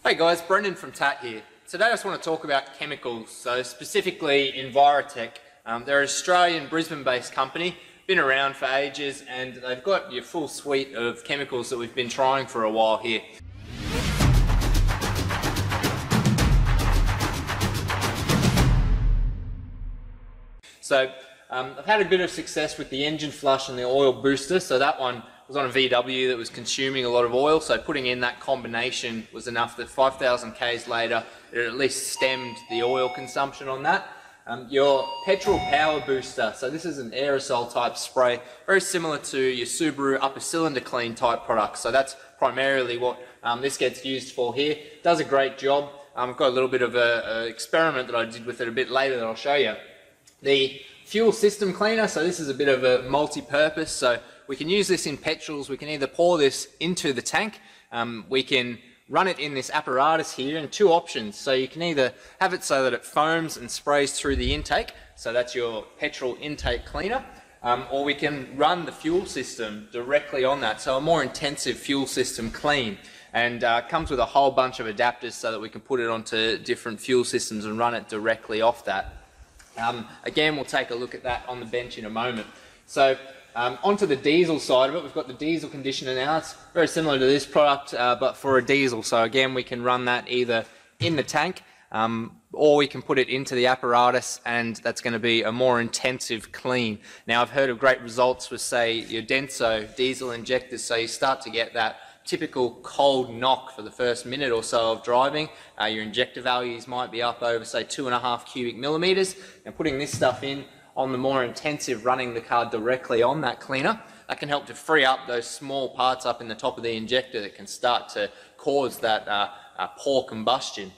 Hey guys, Brendan from TAT here. Today I just want to talk about chemicals, so specifically Envirotech. They're an Australian, Brisbane-based company, been around for ages, and they've got your full suite of chemicals that we've been trying for a while here. So I've had a bit of success with the engine flush and the oil booster, so that one was on a VW that was consuming a lot of oil, so putting in that combination was enough that 5,000 Ks later it at least stemmed the oil consumption on that. Your Petrol power booster, so this is an aerosol type spray, very similar to your Subaru upper cylinder clean type product, so that's primarily what this gets used for here. Does a great job. I've got a little bit of an experiment that I did with it a bit later that I'll show you. The fuel system cleaner, so this is a bit of a multi-purpose, so we can use this in petrols. We can either pour this into the tank, we can run it in this apparatus here, and two options. So you can either have it so that it foams and sprays through the intake, so that's your petrol intake cleaner, or we can run the fuel system directly on that, so a more intensive fuel system clean. And comes with a whole bunch of adapters so that we can put it onto different fuel systems and run it directly off that. Again, we'll take a look at that on the bench in a moment. So onto the diesel side of it, we've got the diesel conditioner now. It's very similar to this product, but for a diesel. So again, we can run that either in the tank, or we can put it into the apparatus, and that's going to be a more intensive clean. Now, I've heard of great results with, say, your Denso diesel injectors, so you start to get that typical cold knock for the first minute or so of driving. Your injector values might be up over, say, 2.5 cubic millimeters. And putting this stuff in on the more intensive, running the car directly on that cleaner, that can help to free up those small parts up in the top of the injector that can start to cause that poor combustion.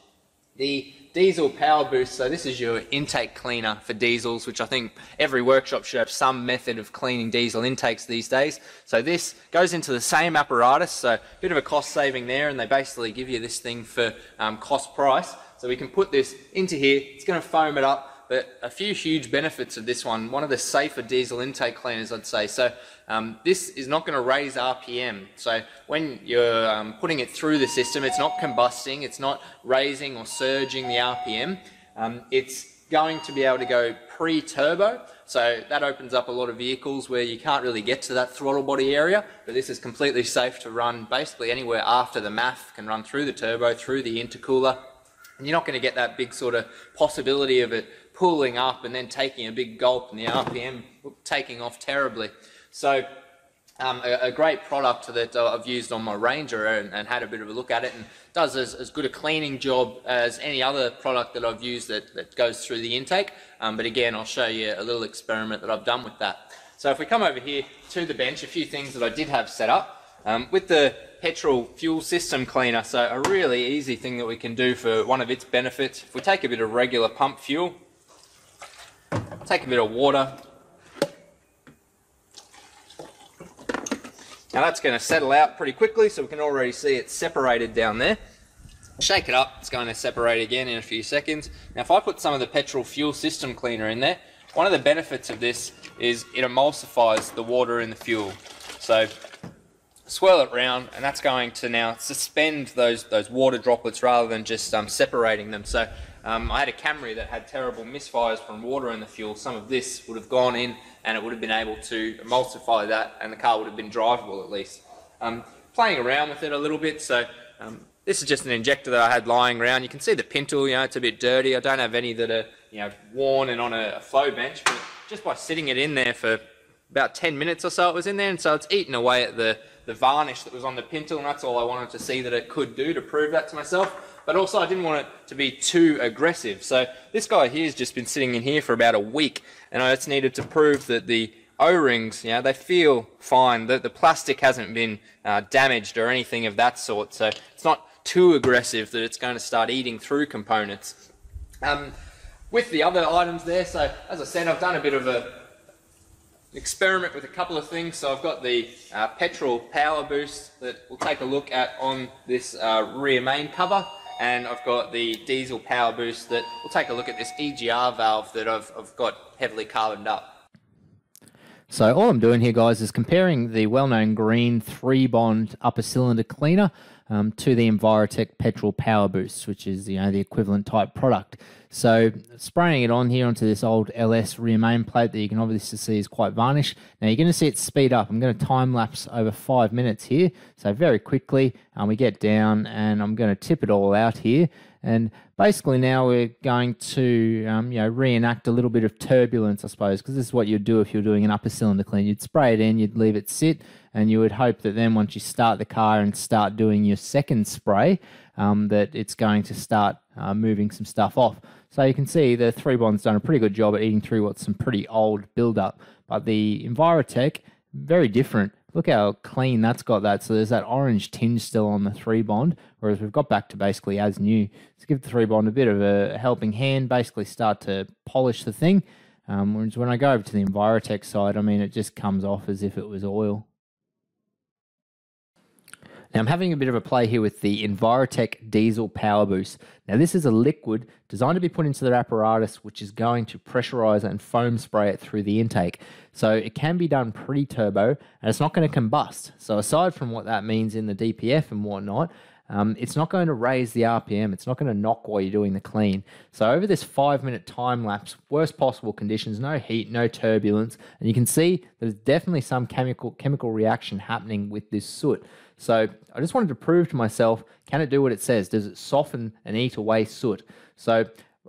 The diesel power boost, so this is your intake cleaner for diesels, which I think every workshop should have some method of cleaning diesel intakes these days. So this goes into the same apparatus, so a bit of a cost saving there, and they basically give you this thing for cost price. So we can put this into here, it's going to foam it up. But a few huge benefits of this one of the safer diesel intake cleaners, I'd say. So this is not going to raise RPM. So when you're putting it through the system, it's not combusting, it's not raising or surging the RPM. It's going to be able to go pre-turbo. So that opens up a lot of vehicles where you can't really get to that throttle body area, but this is completely safe to run basically anywhere after the MAF, can run through the turbo, through the intercooler. And you're not going to get that big sort of possibility of it pulling up and then taking a big gulp and the RPM taking off terribly. So a great product that I've used on my Ranger and had a bit of a look at it, and does as good a cleaning job as any other product that I've used that goes through the intake. But again, I'll show you a little experiment that I've done with that. So if we come over here to the bench, a few things that I did have set up. With the Petrol fuel system cleaner, so a really easy thing that we can do for one of its benefits. If we take a bit of regular pump fuel, take a bit of water. Now that's going to settle out pretty quickly, so we can already see it's separated down there. Shake it up, it's going to separate again in a few seconds. Now if I put some of the Petrol fuel system cleaner in there, one of the benefits of this is it emulsifies the water in the fuel. So swirl it round, and that's going to now suspend those water droplets rather than just separating them. So I had a Camry that had terrible misfires from water in the fuel. Some of this would have gone in and it would have been able to emulsify that, and the car would have been drivable at least. Playing around with it a little bit, so this is just an injector that I had lying around. You can see the pintle, it's a bit dirty. I don't have any that are worn and on a flow bench, but just by sitting it in there for about 10 minutes or so it was in there, and so it's eaten away at the varnish that was on the pintle, and that's all I wanted to see that it could do to prove that to myself. But also I didn't want it to be too aggressive. So this guy here has just been sitting in here for about a week, and I just needed to prove that the O-rings, they feel fine, that the plastic hasn't been damaged or anything of that sort, so it's not too aggressive that it's going to start eating through components. With the other items there, so as I said, I've done a bit of a experiment with a couple of things. So I've got the Petrol power boost that we'll take a look at on this rear main cover, and I've got the diesel power boost that we'll take a look at this EGR valve that I've got heavily carboned up. So all I'm doing here, guys, is comparing the well-known green 3-bond upper cylinder cleaner to the Envirotech Petrol Power Boost, which is the equivalent type product. So spraying it on here onto this old LS rear main plate that you can obviously see is quite varnished. Now you're going to see it speed up. I'm going to time lapse over 5 minutes here. So very quickly we get down and I'm going to tip it all out here. And basically now we're going to reenact a little bit of turbulence, I suppose, because this is what you'd do if you're doing an upper cylinder clean. You'd spray it in, you'd leave it sit, and you would hope that then once you start the car and start doing your second spray, that it's going to start moving some stuff off. So you can see the 3-Bond's done a pretty good job at eating through what's some pretty old build-up. But the Envirotech, very different. Look how clean that's got that. So there's that orange tinge still on the 3-Bond, whereas we've got back to basically as new. Let's give the 3-Bond a bit of a helping hand, basically start to polish the thing. Whereas when I go over to the Envirotech side, I mean, it just comes off as if it was oil. Now I'm having a bit of a play here with the Envirotech Diesel Power Boost. Now this is a liquid designed to be put into their apparatus, which is going to pressurize and foam spray it through the intake. So it can be done pre-turbo and it's not going to combust. So aside from what that means in the DPF and whatnot, it's not going to raise the RPM. It's not going to knock while you're doing the clean. So over this 5-minute time lapse, worst possible conditions, no heat, no turbulence, and you can see there's definitely some chemical reaction happening with this soot. So I just wanted to prove to myself, can it do what it says? Does it soften and eat away soot? So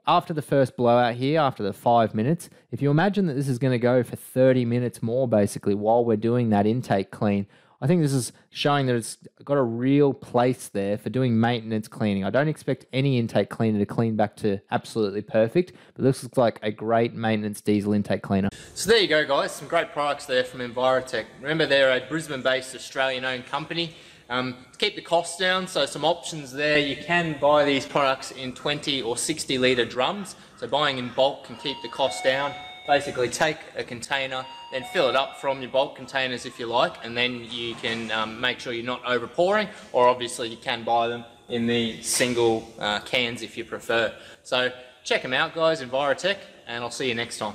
after the first blowout here, after the 5 minutes, if you imagine that this is going to go for 30 minutes more basically while we're doing that intake clean, I think this is showing that it's got a real place there for doing maintenance cleaning. I don't expect any intake cleaner to clean back to absolutely perfect, but this looks like a great maintenance diesel intake cleaner. So there you go, guys, some great products there from Envirotech. Remember, they're a Brisbane-based Australian-owned company. To keep the costs down, so some options there. You can buy these products in 20 or 60 litre drums, so buying in bulk can keep the cost down. Basically take a container, then fill it up from your bulk containers if you like, and then you can make sure you're not over pouring, or obviously you can buy them in the single cans if you prefer. So check them out, guys, Envirotech, and I'll see you next time.